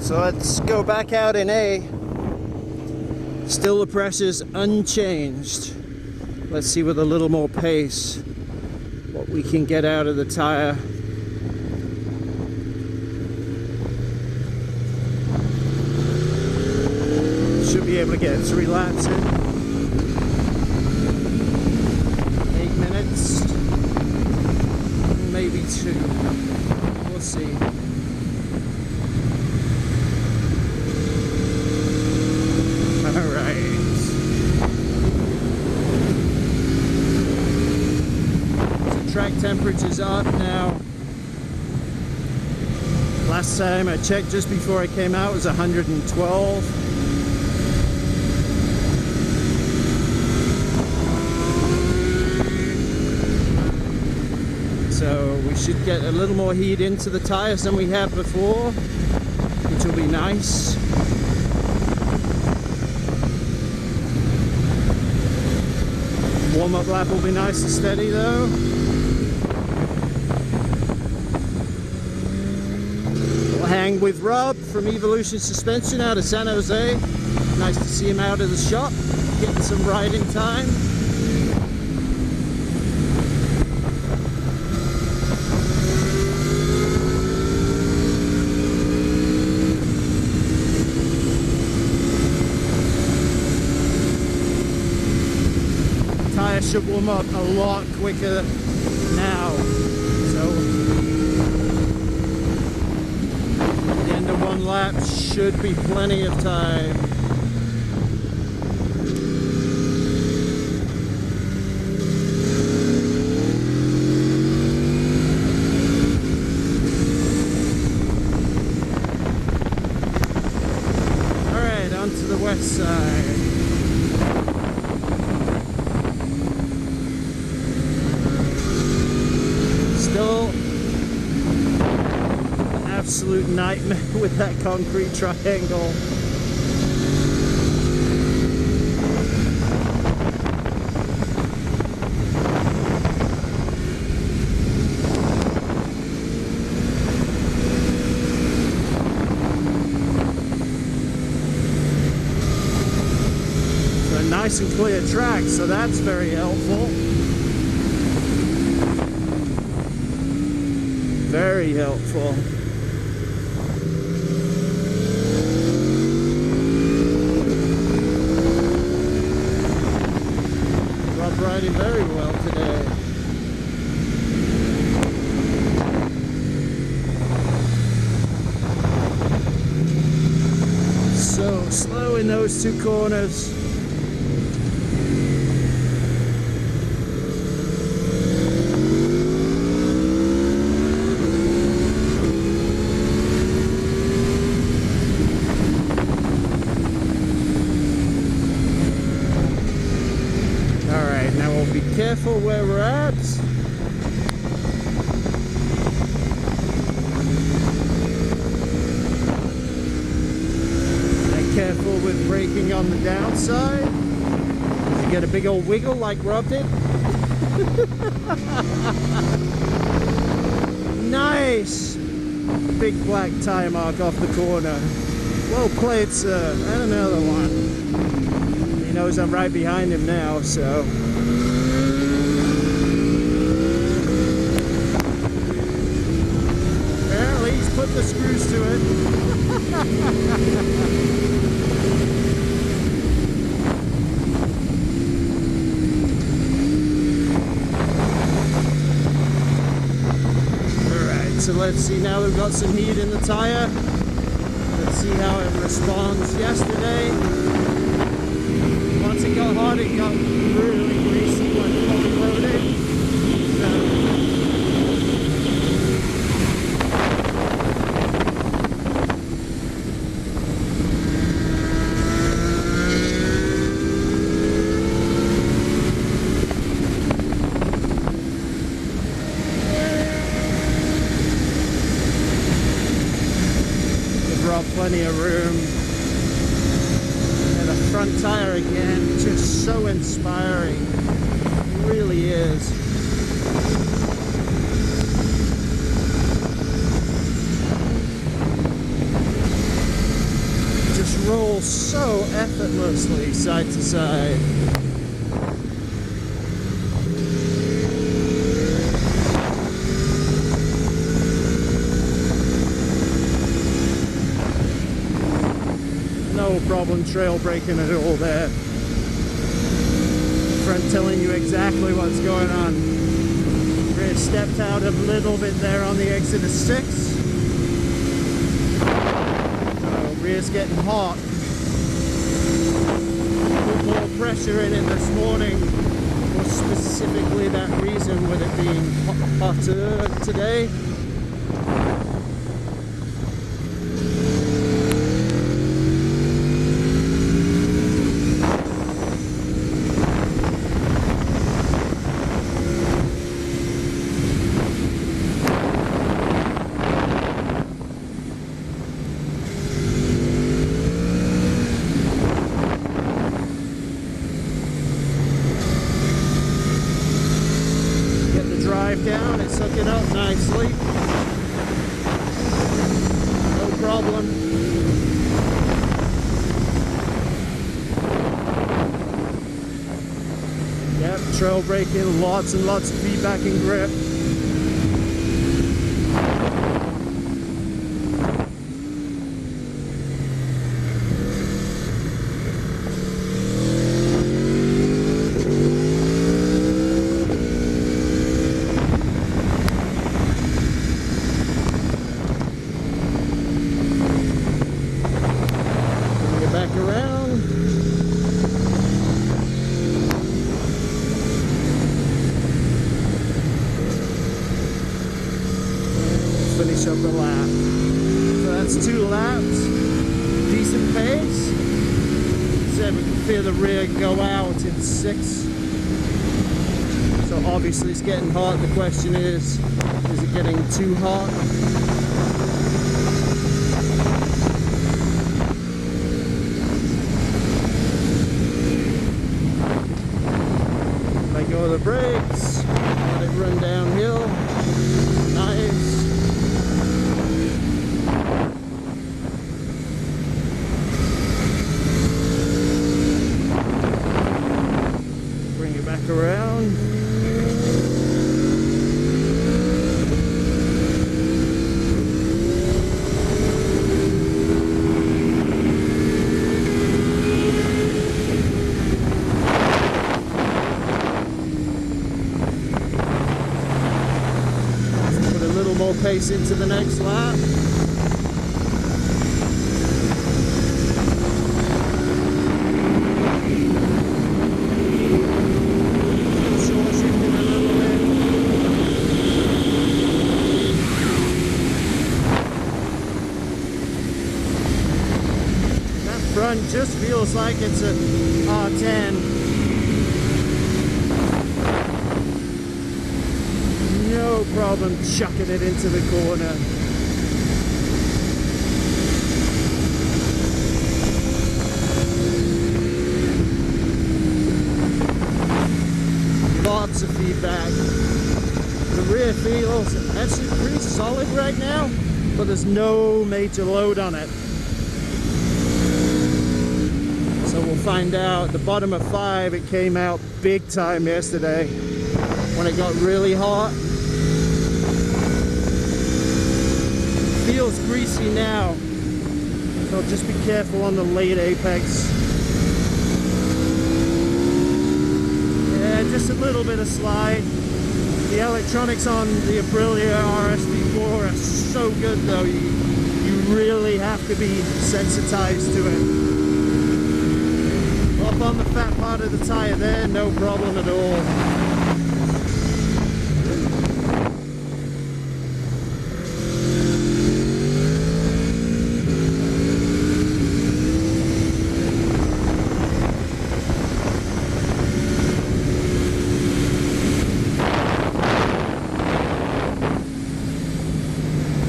So let's go back out in A. Still the pressure's unchanged. Let's see with a little more pace what we can get out of the tire. Should be able to get 3 laps in. 8 minutes. Maybe 2. We'll see. Track temperature's up now. Last time I checked just before I came out was 112. So we should get a little more heat into the tires than we had before, which will be nice. Warm-up lap will be nice and steady though. Hang with Rob from Evolution Suspension out of San Jose. Nice to see him out of the shop, getting some riding time. Tire should warm up a lot quicker now. So one lap should be plenty of time. Alright, on to the west side. Still absolute nightmare with that concrete triangle. So a nice and clear track, so that's very helpful. Very helpful. Riding very well today. So slow in those 2 corners. Be careful where we're at. And careful with braking on the downside. You get a big old wiggle like Rob did. Nice! Big black tire mark off the corner. Well played, sir. And another one. He knows I'm right behind him now, so. Put the screws to it. Alright, so let's see, now we've got some heat in the tire. Let's see how it responds. Yesterday, once it got hot, it got really greasy when fully loaded. Plenty of room. And the front tire again, just so inspiring. It really is. roll so effortlessly side to side. No problem trail braking at all there. Front telling you exactly what's going on. Rear stepped out a little bit there on the exit of 6. Rear's getting hot. Put more pressure in it this morning. More specifically that reason with it being hotter today. Down, it's sucking up nicely. No problem. Yep, trail braking, lots and lots of feedback and grip. Finish up the lap. So that's 2 laps. Decent pace. Said we can feel the rear go out in 6. So obviously it's getting hot. The question is it getting too hot? Let go of the brakes. Let it run downhill. Nice. Back around. Put a little more pace into the next lap. Front just feels like it's a R10. No problem chucking it into the corner. Lots of feedback. The rear feels actually pretty solid right now, but there's no major load on it. So we'll find out. The bottom of 5, it came out big time yesterday when it got really hot. Feels greasy now, so just be careful on the late apex. Yeah, just a little bit of slide. The electronics on the Aprilia RSV4R are so good though, you really have to be sensitized to it. Up on the fat part of the tire there, no problem at all.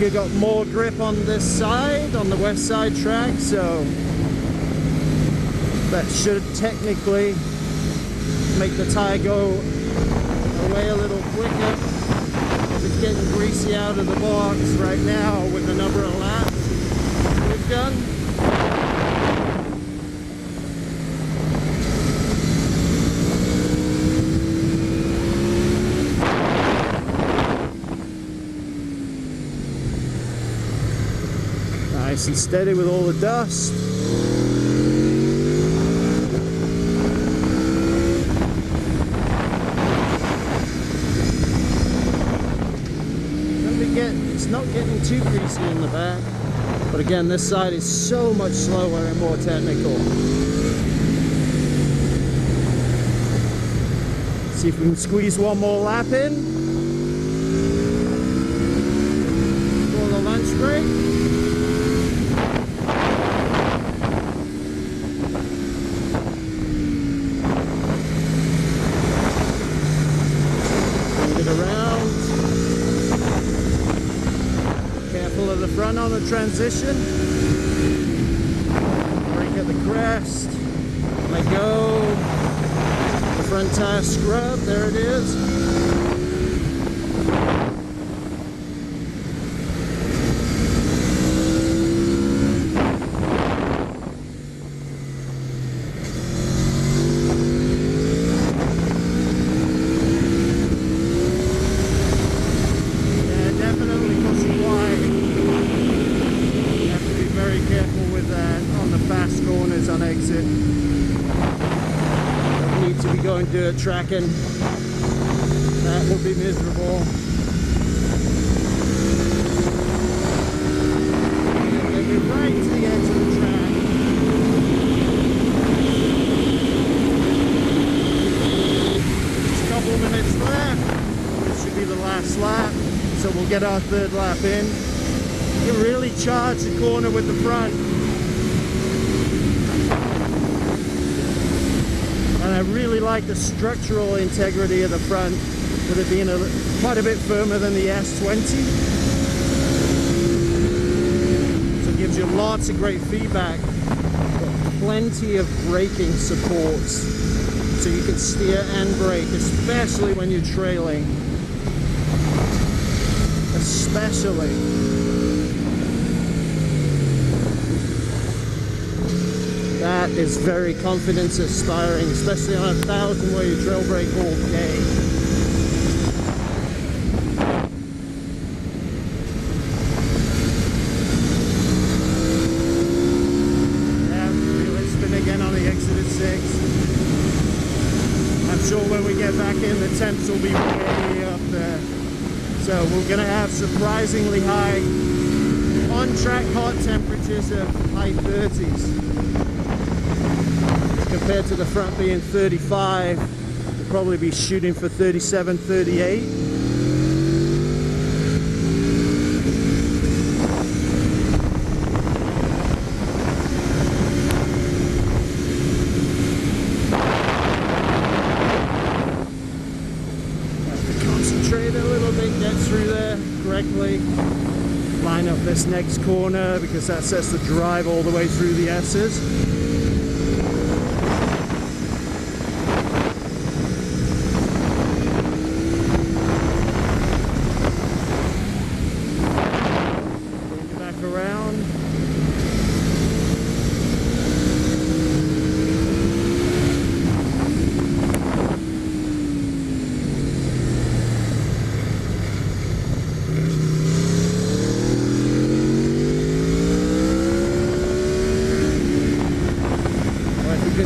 We got more grip on this side, on the west side track, so that should technically make the tire go away a little quicker. It's getting greasy out of the box right now with the number of laps we've done. Nice and steady with all the dust. It's not getting too greasy in the back, but again, this side is so much slower and more technical. See if we can squeeze one more lap in for the lunch break. Bring it around. Careful of the front on the transition. Brake at the crest. Let go. The front tire scrub. There it is. On exit, don't need to be going dirt tracking, that will be miserable. Take it right to the edge of the track. Just a couple of minutes left, this should be the last lap, so we'll get our third lap in. You can really charge the corner with the front. And I really like the structural integrity of the front, with it being quite a bit firmer than the S20. So it gives you lots of great feedback, but plenty of braking supports, so you can steer and brake, especially when you're trailing. Especially. That is very confidence inspiring, especially on 1,000 where you trail brake all day. Yeah, feel it spin again on the exit at 6. I'm sure when we get back in, the temps will be way up there. So we're going to have surprisingly high on-track hot temperatures of high 30s. Compared to the front being 35, we'll probably be shooting for 37, 38. Have to concentrate a little bit, get through there correctly. Line up this next corner because that sets the drive all the way through the S's.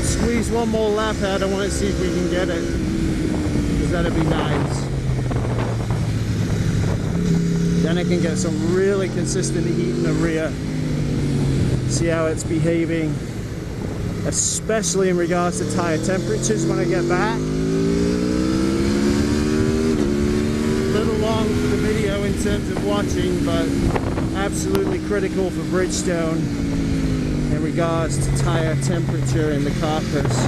Squeeze one more lap out. I want to see if we can get it, because that'd be nice. Then I can get some really consistent heat in the rear. See how it's behaving, especially in regards to tire temperatures when I get back. A little long for the video in terms of watching, but absolutely critical for Bridgestone in regards to tire temperature in the carcass.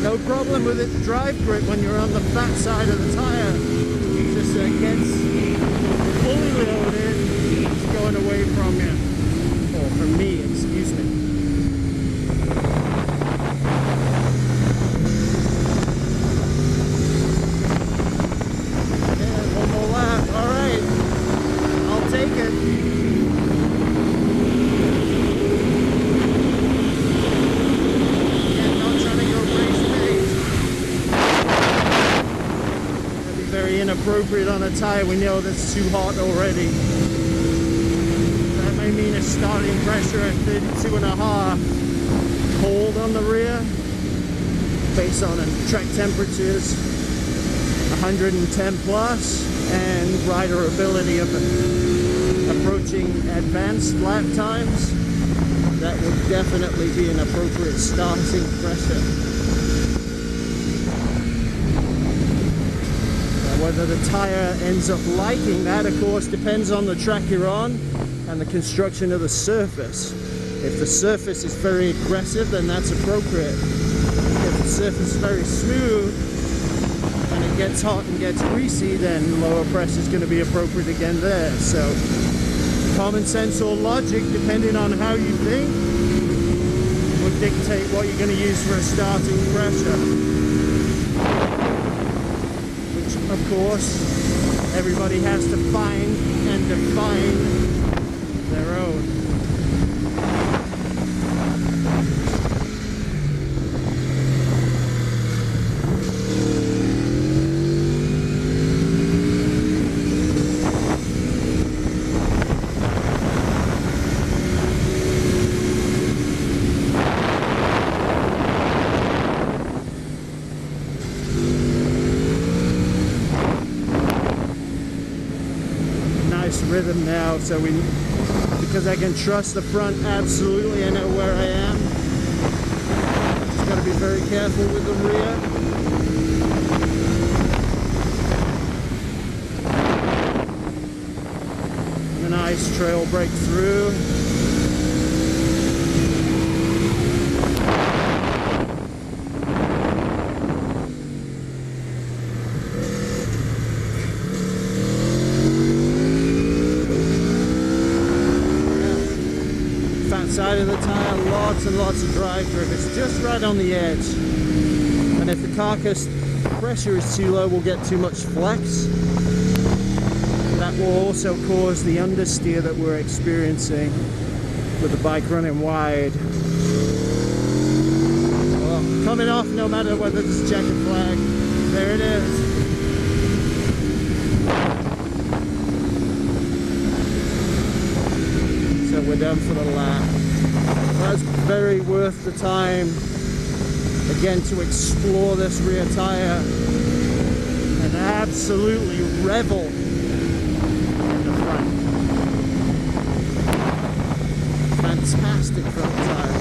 No problem with its drive grip when you're on the fat side of the tire. It just gets fully loaded, it's going away from you. Or from me. tire we know that's too hot already. That may mean a starting pressure at 32.5 cold on the rear, based on track temperatures 110 plus and rider ability of approaching advanced lap times. That would definitely be an appropriate starting pressure. Whether the tire ends up liking that, of course, depends on the track you're on and the construction of the surface. If the surface is very aggressive, then that's appropriate. If the surface is very smooth and it gets hot and gets greasy, then lower pressure is going to be appropriate again there. So common sense or logic, depending on how you think, will dictate what you're going to use for a starting pressure. Which, of course, everybody has to find and define their own. Rhythm now, so because I can trust the front absolutely. I know where I am. Just got to be very careful with the rear. A nice trail break through. Side of the tire, lots and lots of drive grip. It's just right on the edge, and if the carcass pressure is too low, we'll get too much flex. That will also cause the understeer that we're experiencing with the bike running wide. Well, coming off, no matter whether it's a checkered flag, there it is. So we're done for the lap. That's very worth the time, again, to explore this rear tire and absolutely revel in the front. Fantastic front tire.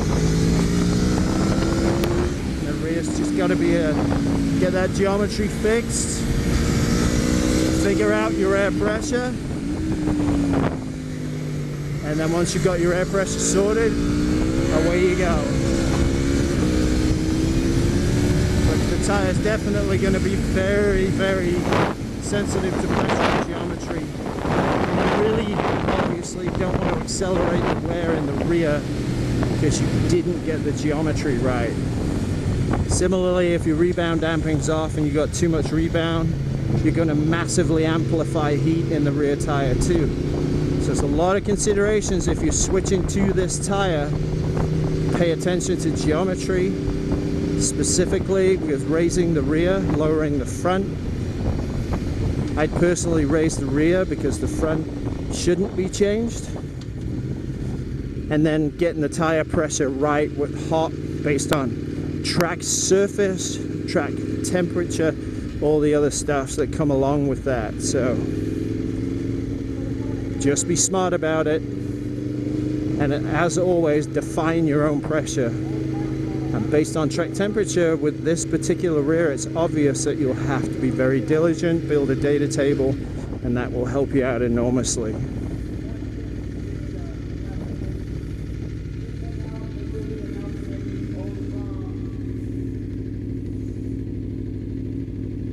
The rear's just got to be get that geometry fixed, figure out your air pressure, and then once you've got your air pressure sorted, away you go. But the tire is definitely going to be very, very sensitive to pressure and geometry. You really, obviously, don't want to accelerate the wear in the rear because you didn't get the geometry right. Similarly, if your rebound damping's off and you got too much rebound, you're going to massively amplify heat in the rear tire too. So there's a lot of considerations if you're switching to this tire. Pay attention to geometry, specifically with raising the rear, lowering the front. I'd personally raise the rear because the front shouldn't be changed. And then getting the tire pressure right with hot based on track surface, track temperature, all the other stuffs that come along with that. So just be smart about it. And as always, define your own pressure. And based on track temperature, with this particular rear, it's obvious that you'll have to be very diligent, build a data table, and that will help you out enormously.